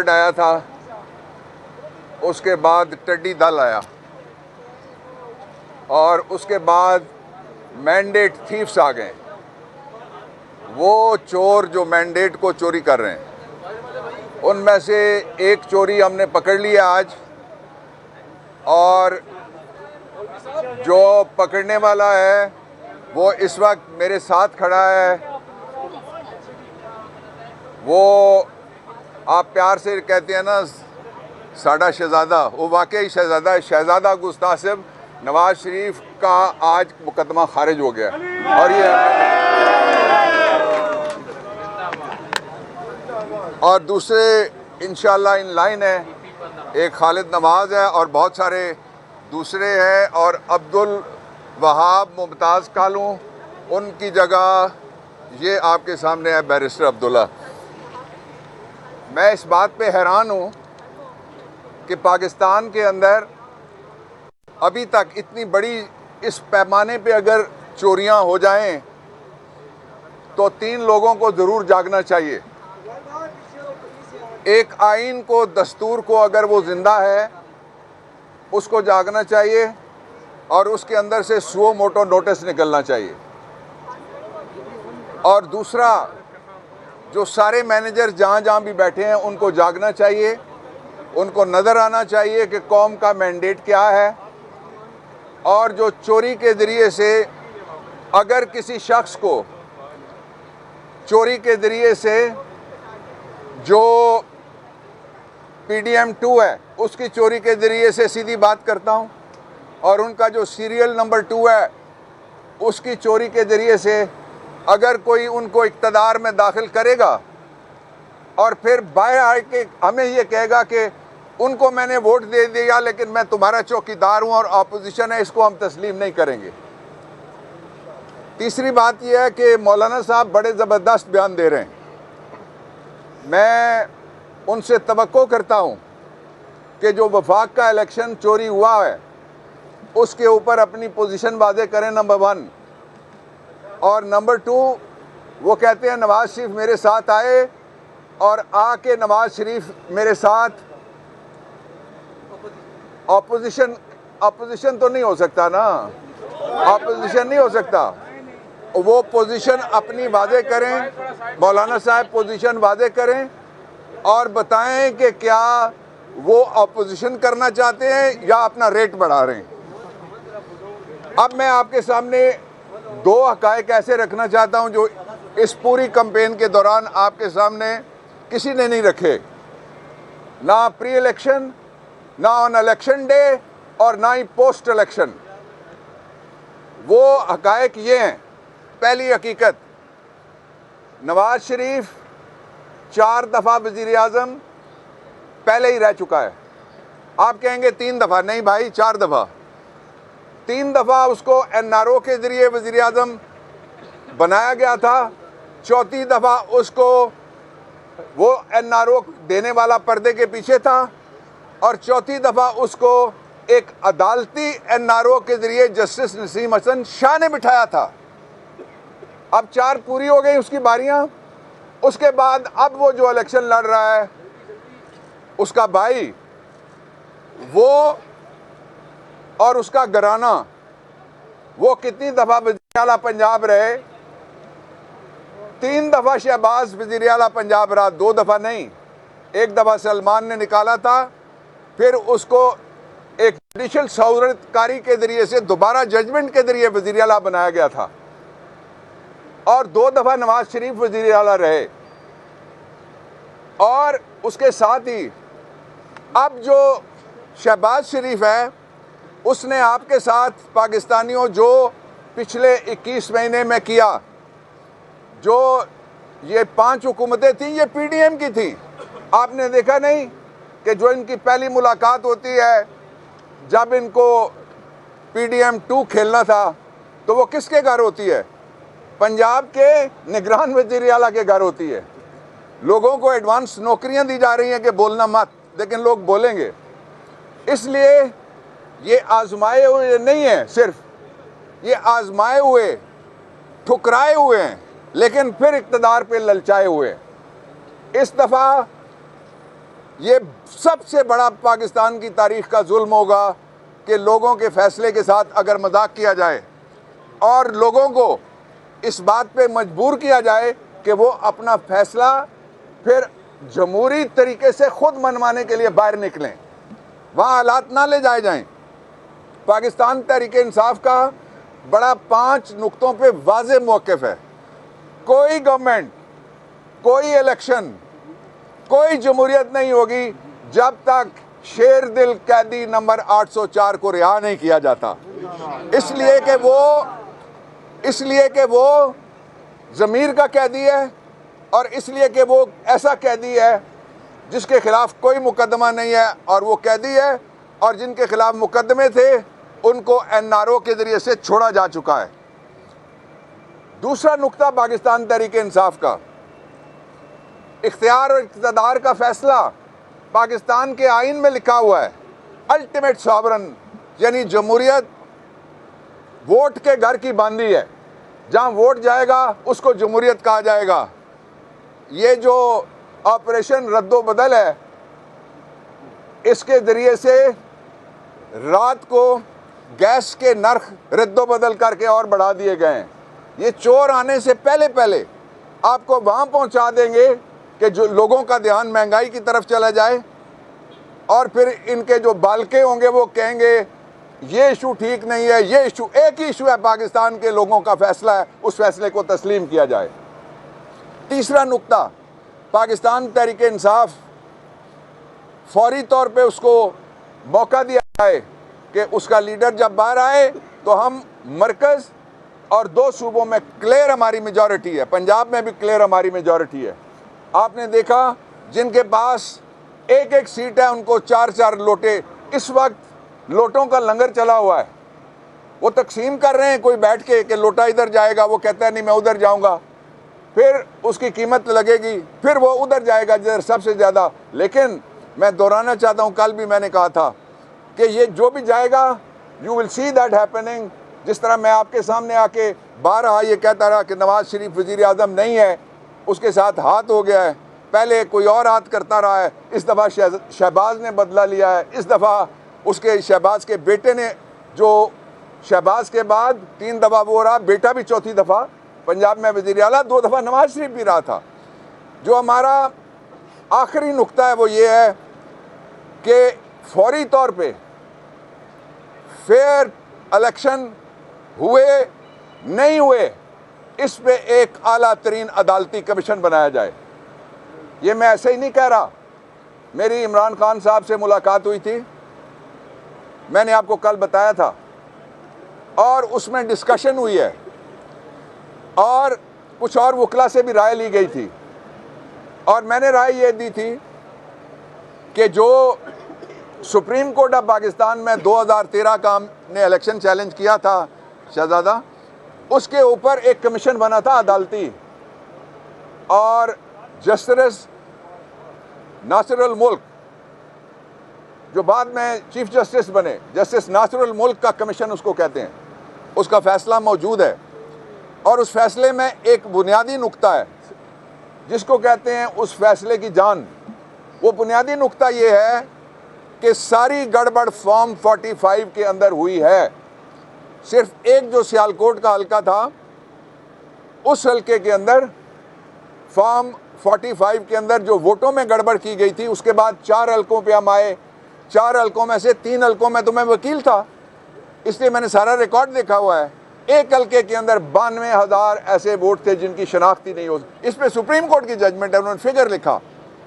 Flood आया था, उसके बाद टिड्डी दल आया, और उसके बाद मैंडेट थीफ्स आ गए। वो चोर जो मैंडेट को चोरी कर रहे हैं, उनमें से एक चोरी हमने पकड़ लिया आज, और जो पकड़ने वाला है वो इस वक्त मेरे साथ खड़ा है। वो आप प्यार से कहते हैं ना साडा शहजादा, वो वाकई शहजादा है। शहजादा गुस्तासिब नवाज शरीफ का आज मुकदमा खारिज हो गया, और दूसरे इंशाल्लाह इन लाइन है, एक खालिद नवाज है और बहुत सारे दूसरे हैं, और अब्दुल वहाब मुमताज़ कालू, उनकी जगह ये आपके सामने है बैरिस्टर अब्दुल्ला। मैं इस बात पे हैरान हूँ कि पाकिस्तान के अंदर अभी तक इतनी बड़ी इस पैमाने पे अगर चोरियां हो जाएं तो 3 लोगों को ज़रूर जागना चाहिए। एक आइन को, दस्तूर को अगर वो ज़िंदा है उसको जागना चाहिए, और उसके अंदर से सुओ मोटो नोटिस निकलना चाहिए। और दूसरा, जो सारे मैनेजर जहाँ जहाँ भी बैठे हैं उनको जागना चाहिए, उनको नज़र आना चाहिए कि कौम का मैंडेट क्या है, और जो चोरी के ज़रिए से अगर किसी शख्स को चोरी के ज़रिए से जो PDM 2 है उसकी चोरी के ज़रिए से, सीधी बात करता हूँ, और उनका जो सीरियल नंबर 2 है उसकी चोरी के ज़रिए से अगर कोई उनको इक़्तिदार में दाखिल करेगा और फिर बाहर आके हमें ये कहेगा कि उनको मैंने वोट दे दिया लेकिन मैं तुम्हारा चौकीदार हूँ और अपोजिशन है, इसको हम तस्लीम नहीं करेंगे। तीसरी बात यह है कि मौलाना साहब बड़े ज़बरदस्त बयान दे रहे हैं। मैं उनसे तवक्को करता हूँ कि जो वफाक का इलेक्शन चोरी हुआ है उसके ऊपर अपनी पोजीशन वाज़े करें, नंबर 1, और नंबर 2, वो कहते हैं नवाज शरीफ मेरे साथ आए, और आके नवाज शरीफ मेरे साथ अपोजिशन तो नहीं हो सकता ना, अपोजिशन नहीं हो सकता। वो पोजीशन अपनी वाज़े करें, मौलाना साहब पोजीशन वाज़े करें और बताएं कि क्या वो अपोजिशन करना चाहते हैं या अपना रेट बढ़ा रहे हैं। अब मैं आपके सामने 2 हक़ाइक़ ऐसे रखना चाहता हूं जो इस पूरी कैंपेन के दौरान आपके सामने किसी ने नहीं रखे, ना प्री इलेक्शन, ना ऑन इलेक्शन डे, और ना ही पोस्ट इलेक्शन। वो हक़ाइक़ ये हैं। पहली हकीकत, नवाज शरीफ 4 दफ़ा वज़ीर आज़म पहले ही रह चुका है। आप कहेंगे 3 दफ़ा, नहीं भाई 4 दफ़ा। 3 दफ़ा उसको NRO के ज़रिए वज़ीर आज़म बनाया गया था, 4थी दफ़ा उसको वो NRO देने वाला पर्दे के पीछे था, और 4थी दफ़ा उसको एक अदालती NRO के ज़रिए जस्टिस नसीम हसन शाह ने बिठाया था। अब 4 पूरी हो गई उसकी बारियां। उसके बाद अब वो जो इलेक्शन लड़ रहा है उसका भाई, वो और उसका घराना, वो कितनी दफ़ा वज़ीर आला पंजाब रहे? 3 दफ़ा शहबाज वज़ीर आला पंजाब रहा, 2 दफ़ा नहीं। 1 दफ़ा सलमान ने निकाला था, फिर उसको एक जुडिशल सौरतकारी के ज़रिए से दोबारा जजमेंट के ज़रिए वज़ीर आला बनाया गया था, और 2 दफ़ा नवाज शरीफ वज़ीर आला रहे। और उसके साथ ही अब जो शहबाज शरीफ है उसने आपके साथ पाकिस्तानियों जो पिछले 21 महीने में किया, जो ये 5 हुकूमतें थीं ये PDM की थीं। आपने देखा नहीं कि जो इनकी पहली मुलाकात होती है जब इनको PDM 2 खेलना था तो वो किसके घर होती है? पंजाब के निगरान वज़ीर आला के घर होती है। लोगों को एडवांस नौकरियां दी जा रही हैं कि बोलना मत, लेकिन लोग बोलेंगे। इसलिए ये आजमाए हुए नहीं हैं, सिर्फ ये आजमाए हुए, ठुकराए हुए हैं, लेकिन फिर इक़्तिदार पे ललचाए हुए। इस दफ़ा ये सबसे बड़ा पाकिस्तान की तारीख का जुल्म होगा कि लोगों के फैसले के साथ अगर मजाक किया जाए और लोगों को इस बात पे मजबूर किया जाए कि वो अपना फैसला फिर जमहूरी तरीके से खुद मनवाने के लिए बाहर निकलें, वहाँ हालात ना ले जाए जाएं। पाकिस्तान तहरीक इंसाफ का बड़ा 5 नुक्तों पे वाज़ेह मौक़िफ़ है। कोई गवर्नमेंट, कोई इलेक्शन, कोई जमहूरियत नहीं होगी जब तक शेर दिल कैदी नंबर 804 को रिहा नहीं किया जाता। इसलिए कि वो ज़मीर का कैदी है और इसलिए कि वो ऐसा कैदी है जिसके खिलाफ कोई मुकदमा नहीं है और वो कैदी है, और जिनके खिलाफ मुकदमे थे उनको NRO के ज़रिए से छोड़ा जा चुका है। दूसरा नुक्ता पाकिस्तान तहरीक इंसाफ का, इख्तियार और इक़्तिदार का फैसला पाकिस्तान के आइन में लिखा हुआ है। अल्टीमेट सॉवरन यानी जमहूरियत वोट के घर की बांदी है, जहां वोट जाएगा उसको जमहूरियत कहा जाएगा। ये जो ऑपरेशन रद्दो बदल है, इसके ज़रिए से रात को गैस के नर्ख रद्दो बदल करके और बढ़ा दिए गए हैं। ये चोर आने से पहले पहले आपको वहाँ पहुँचा देंगे कि जो लोगों का ध्यान महंगाई की तरफ चला जाए, और फिर इनके जो बालके होंगे वो कहेंगे ये इशू ठीक नहीं है, ये इशू एक ही इशू है, पाकिस्तान के लोगों का फैसला है, उस फैसले को तस्लीम किया जाए। तीसरा नुक्ता, पाकिस्तान तहरीक इंसाफ फौरी तौर पे उसको मौका दिया जाए कि उसका लीडर जब बाहर आए तो हम मरकज़ और 2 सूबों में क्लियर हमारी मेजॉरिटी है, पंजाब में भी क्लियर हमारी मेजॉरिटी है। आपने देखा जिनके पास एक एक सीट है उनको 4-4 लोटे, इस वक्त लोटों का लंगर चला हुआ है, वो तकसीम कर रहे हैं। कोई बैठ के कि लोटा इधर जाएगा, वो कहता है नहीं मैं उधर जाऊंगा, फिर उसकी कीमत लगेगी, फिर वो उधर जाएगा जिधर सबसे ज़्यादा। लेकिन मैं दोहराना चाहता हूँ, कल भी मैंने कहा था कि ये जो भी जाएगा you will see that happening. जिस तरह मैं आपके सामने आके बारहा ये कहता रहा कि नवाज शरीफ वज़ीर आज़म नहीं है, उसके साथ हाथ हो गया है, पहले कोई और हाथ करता रहा है, इस दफ़ा शहबाज ने बदला लिया है, इस दफ़ा उसके शहबाज के बेटे ने, जो शहबाज के बाद 3 दफ़ा वो रहा, बेटा भी 4थी दफ़ा पंजाब में वज़ीर आला, 2 दफ़ा नवाज शरीफ भी रहा था। जो हमारा आखिरी नुक्ता है वो ये है कि फौरी तौर पे फेयर इलेक्शन हुए नहीं हुए, इस पे एक आला तरीन अदालती कमीशन बनाया जाए। ये मैं ऐसे ही नहीं कह रहा, मेरी इमरान खान साहब से मुलाकात हुई थी, मैंने आपको कल बताया था, और उसमें डिस्कशन हुई है और कुछ और वकला से भी राय ली गई थी, और मैंने राय ये दी थी कि जो सुप्रीम कोर्ट ऑफ पाकिस्तान में 2013 का ने इलेक्शन चैलेंज किया था शहजादा, उसके ऊपर एक कमीशन बना था अदालती, और जस्टिस नासिरुल मुल्क जो बाद में चीफ जस्टिस बने, जस्टिस नासिरुल मुल्क का कमीशन उसको कहते हैं, उसका फैसला मौजूद है। और उस फैसले में एक बुनियादी नुक्ता है जिसको कहते हैं उस फैसले की जान। वो बुनियादी नुक्ता ये है कि सारी गड़बड़ फॉर्म 45 के अंदर हुई है। सिर्फ एक जो सियालकोट का हल्का था, उस हल्के के अंदर फॉर्म 45 के अंदर जो वोटों में गड़बड़ की गई थी, उसके बाद 4 हल्कों पे हम आए। 4 हल्कों में से 3 हल्कों में तो मैं वकील था, इसलिए मैंने सारा रिकॉर्ड देखा हुआ है। एक हल्के के अंदर 92,000 ऐसे वोट थे जिनकी शनाख्ती नहीं हो। इस पे सुप्रीम कोर्ट की जजमेंट है, उन्होंने फिगर लिखा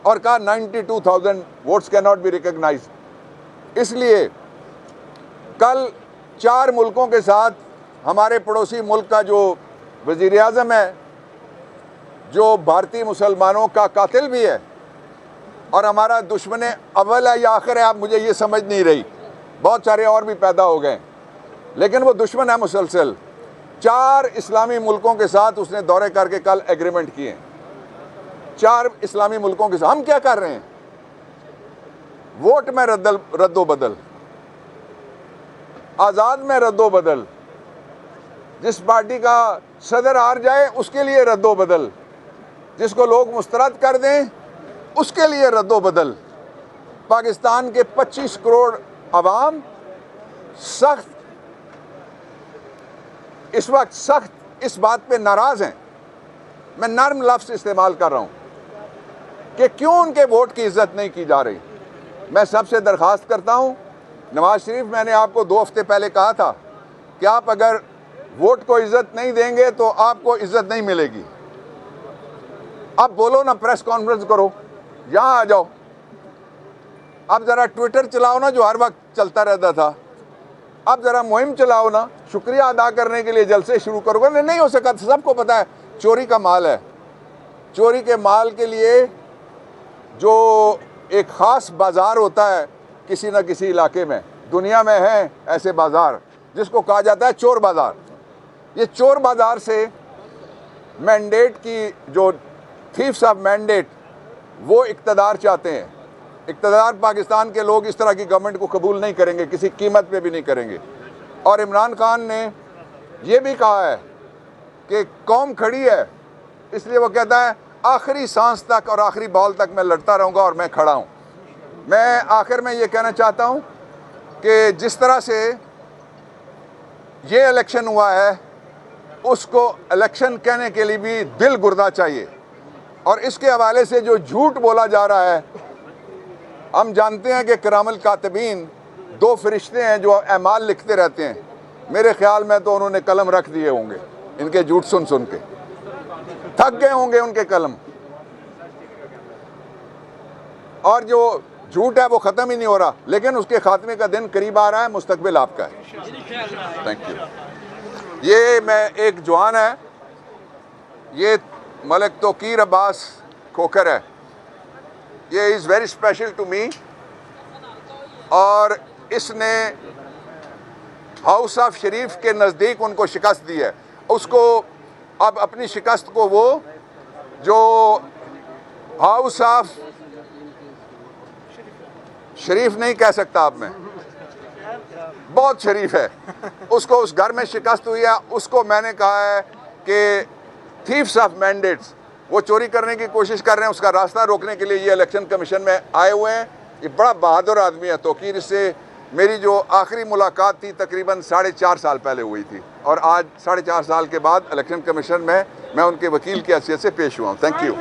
और कहा 92,000 votes can not be recognized. इसलिए कल 4 मुल्कों के साथ हमारे पड़ोसी मुल्क का जो वज़ीर आज़म है, जो भारतीय मुसलमानों का कातिल भी है और हमारा दुश्मन अव्वल है या आखिर है, आप मुझे ये समझ नहीं रही, बहुत सारे और भी पैदा हो गए, लेकिन वो दुश्मन है मुसलसल। 4 इस्लामी मुल्कों के साथ उसने दौरे करके कल एग्रीमेंट किए। 4 इस्लामी मुल्कों के साथ हम क्या कर रहे हैं? वोट में रद्दो बदल, आज़ाद में रद्दो बदल, जिस पार्टी का सदर हार जाए उसके लिए रद्दो बदल, जिसको लोग मुस्तरद कर दें उसके लिए रद्दो बदल। पाकिस्तान के 25 करोड़ अवाम सख्त इस वक्त सख्त इस बात पे नाराज हैं, मैं नर्म लफ्ज़ इस्तेमाल कर रहा हूं, कि क्यों उनके वोट की इज्जत नहीं की जा रही। मैं सबसे दरख्वास्त करता हूं, नवाज शरीफ, मैंने आपको 2 हफ्ते पहले कहा था कि आप अगर वोट को इज्जत नहीं देंगे तो आपको इज्जत नहीं मिलेगी। अब बोलो ना, प्रेस कॉन्फ्रेंस करो, यहां आ जाओ। अब जरा ट्विटर चलाओ ना, जो हर वक्त चलता रहता था। अब जरा मुहिम चलाओ ना, शुक्रिया अदा करने के लिए जलसे शुरू करोगे। नहीं हो सका, सबको पता है चोरी का माल है। चोरी के माल के लिए जो एक ख़ास बाज़ार होता है किसी न किसी इलाके में, दुनिया में है ऐसे बाज़ार जिसको कहा जाता है चोर बाज़ार। ये चोर बाज़ार से मैंडेट की, जो थीफ्स ऑफ मैंडेट, वो इक़्तिदार चाहते हैं। इक़्तिदार पाकिस्तान के लोग इस तरह की गवर्नमेंट को कबूल नहीं करेंगे, किसी कीमत पे भी नहीं करेंगे। और इमरान खान ने ये भी कहा है कि कौम खड़ी है, इसलिए वो कहता है आखिरी सांस तक और आखिरी बॉल तक मैं लड़ता रहूँगा और मैं खड़ा हूँ। मैं आखिर में ये कहना चाहता हूँ कि जिस तरह से ये इलेक्शन हुआ है, उसको इलेक्शन कहने के लिए भी दिल गुर्दा चाहिए। और इसके हवाले से जो झूठ बोला जा रहा है, हम जानते हैं कि करामुल कातिबीन 2 फरिश्ते हैं जो अमाल लिखते रहते हैं। मेरे ख्याल में तो उन्होंने कलम रख दिए होंगे, इनके झूठ सुन सुन के थक गए होंगे उनके कलम, और जो झूठ है वो ख़त्म ही नहीं हो रहा। लेकिन उसके खात्मे का दिन करीब आ रहा है, मुस्तकबिल आपका है। Thank you. ये मैं एक जवान है, ये मलिक तोकीर अब्बास खोखर है। ये is very special to me, और इसने हाउस ऑफ शरीफ के नज़दीक उनको शिकस्त दी है। उसको अब अपनी शिकस्त को वो जो हाउस ऑफ शरीफ नहीं कह सकता, अब मैं बहुत शरीफ है, उसको उस घर में शिकस्त हुई है। उसको मैंने कहा है कि थीफ्स ऑफ मैंडेट्स, वो चोरी करने की कोशिश कर रहे हैं, उसका रास्ता रोकने के लिए ये इलेक्शन कमीशन में आए हुए हैं। ये बड़ा बहादुर आदमी है तोकीर। इससे मेरी जो आखिरी मुलाकात थी तकरीबन 4.5 साल पहले हुई थी, और आज 4.5 साल के बाद इलेक्शन कमीशन में मैं उनके वकील की हैसियत से पेश हुआ हूँ। Thank you.